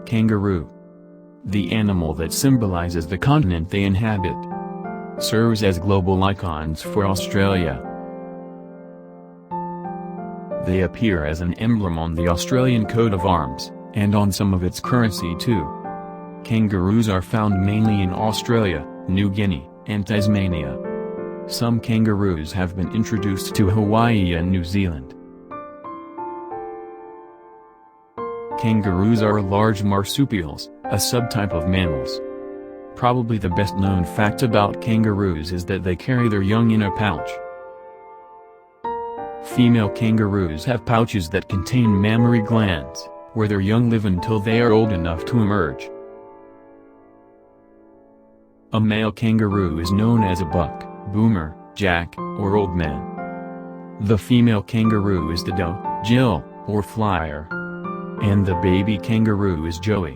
Kangaroo. The animal that symbolizes the continent they inhabit. Serves as global icons for Australia. They appear as an emblem on the Australian coat of arms, and on some of its currency too. Kangaroos are found mainly in Australia, New Guinea, and Tasmania. Some kangaroos have been introduced to Hawaii and New Zealand. Kangaroos are large marsupials, a subtype of mammals. Probably the best known fact about kangaroos is that they carry their young in a pouch. Female kangaroos have pouches that contain mammary glands, where their young live until they are old enough to emerge. A male kangaroo is known as a buck, boomer, jack, or old man. The female kangaroo is the doe, Jill, or flyer. And the baby kangaroo is Joey.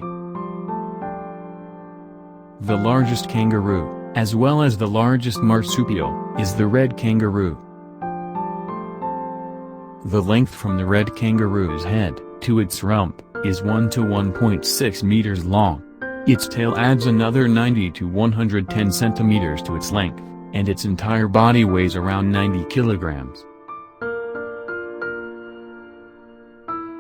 The largest kangaroo, as well as the largest marsupial, is the red kangaroo. The length from the red kangaroo's head to its rump is 1 to 1.6 meters long. Its tail adds another 90 to 110 centimeters to its length, and its entire body weighs around 90 kilograms.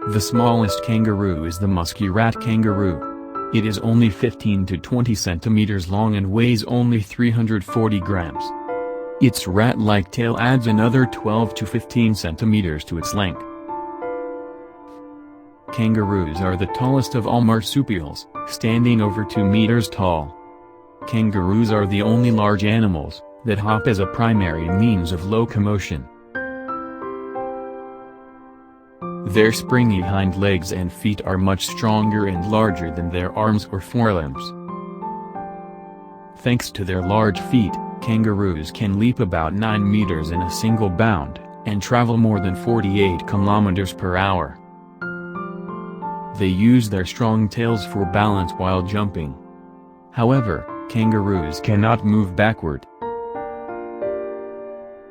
The smallest kangaroo is the muskrat kangaroo. It is only 15 to 20 centimeters long and weighs only 340 grams. Its rat-like tail adds another 12 to 15 centimeters to its length. Kangaroos are the tallest of all marsupials, standing over 2 meters tall. Kangaroos are the only large animals that hop as a primary means of locomotion. Their springy hind legs and feet are much stronger and larger than their arms or forelimbs. Thanks to their large feet, kangaroos can leap about 9 meters in a single bound, and travel more than 48 kilometers per hour. They use their strong tails for balance while jumping. However, kangaroos cannot move backward.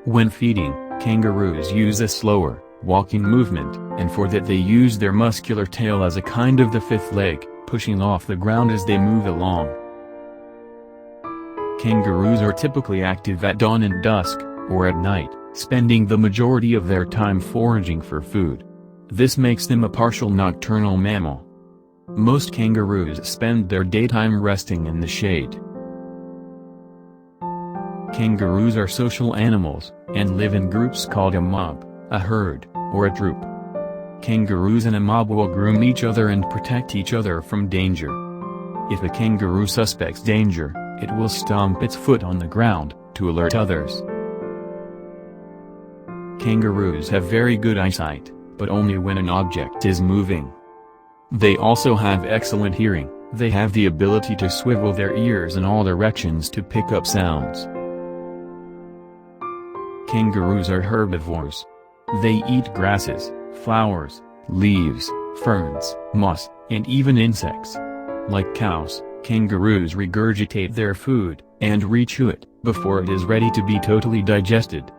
When feeding, kangaroos use a slower, walking movement, and for that they use their muscular tail as a kind of the fifth leg, pushing off the ground as they move along. Kangaroos are typically active at dawn and dusk, or at night, spending the majority of their time foraging for food. This makes them a partial nocturnal mammal. Most kangaroos spend their daytime resting in the shade. Kangaroos are social animals, and live in groups called a mob, a herd, or a troop. Kangaroos and a mob will groom each other and protect each other from danger. If a kangaroo suspects danger, it will stomp its foot on the ground, to alert others. Kangaroos have very good eyesight, but only when an object is moving. They also have excellent hearing. They have the ability to swivel their ears in all directions to pick up sounds. Kangaroos are herbivores. They eat grasses, flowers, leaves, ferns, moss, and even insects. Like cows, kangaroos regurgitate their food, and rechew it, before it is ready to be totally digested.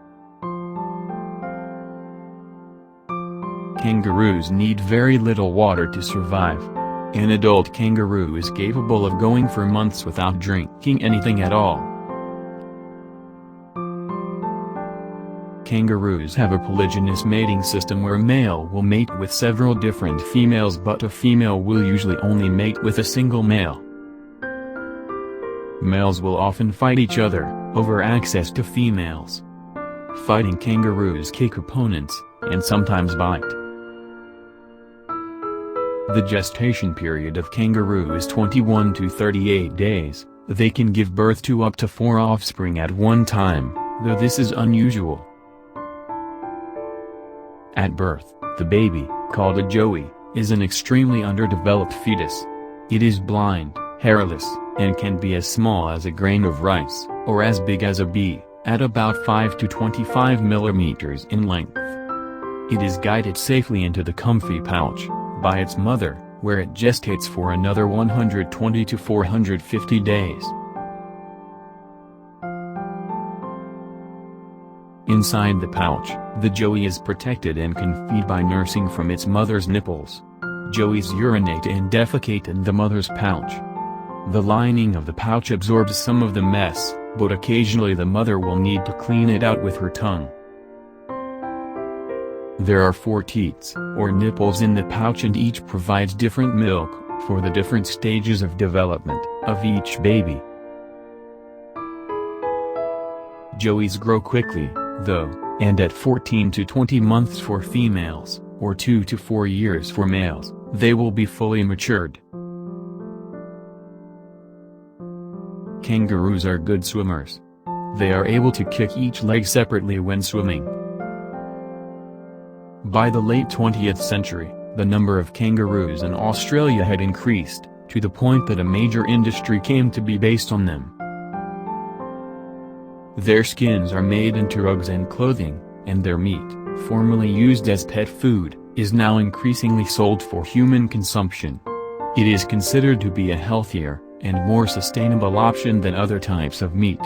Kangaroos need very little water to survive. An adult kangaroo is capable of going for months without drinking anything at all. Kangaroos have a polygynous mating system where a male will mate with several different females, but a female will usually only mate with a single male. Males will often fight each other over access to females. Fighting kangaroos kick opponents, and sometimes bite. The gestation period of kangaroo is 21 to 38 days. They can give birth to up to 4 offspring at one time, though this is unusual. At birth, the baby, called a joey, is an extremely underdeveloped fetus. It is blind, hairless, and can be as small as a grain of rice, or as big as a bee, at about 5 to 25 millimeters in length. It is guided safely into the comfy pouch by its mother, where it gestates for another 120 to 450 days. Inside the pouch, the joey is protected and can feed by nursing from its mother's nipples. Joeys urinate and defecate in the mother's pouch. The lining of the pouch absorbs some of the mess, but occasionally the mother will need to clean it out with her tongue. There are 4 teats, or nipples in the pouch, and each provides different milk, for the different stages of development, of each baby. Joeys grow quickly, though, and at 14 to 20 months for females, or 2 to 4 years for males, they will be fully matured. Kangaroos are good swimmers. They are able to kick each leg separately when swimming. By the late 20th century, the number of kangaroos in Australia had increased, to the point that a major industry came to be based on them. Their skins are made into rugs and clothing, and their meat, formerly used as pet food, is now increasingly sold for human consumption. It is considered to be a healthier, and more sustainable option than other types of meat.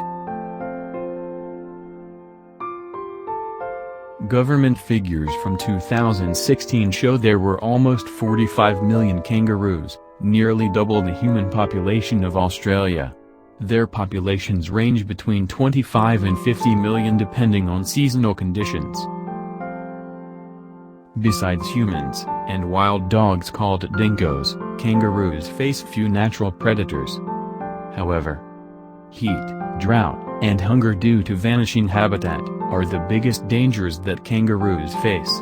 Government figures from 2016 show there were almost 45 million kangaroos, nearly double the human population of Australia. Their populations range between 25 and 50 million depending on seasonal conditions. Besides humans, and wild dogs called dingoes, kangaroos face few natural predators. However, heat, drought, and hunger due to vanishing habitat, are the biggest dangers that kangaroos face.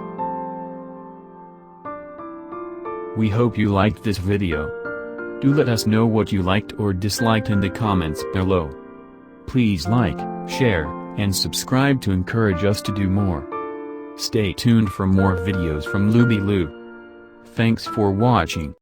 We hope you liked this video. Do let us know what you liked or disliked in the comments below. Please like, share, and subscribe to encourage us to do more. Stay tuned for more videos from Looby Loo. Thanks for watching.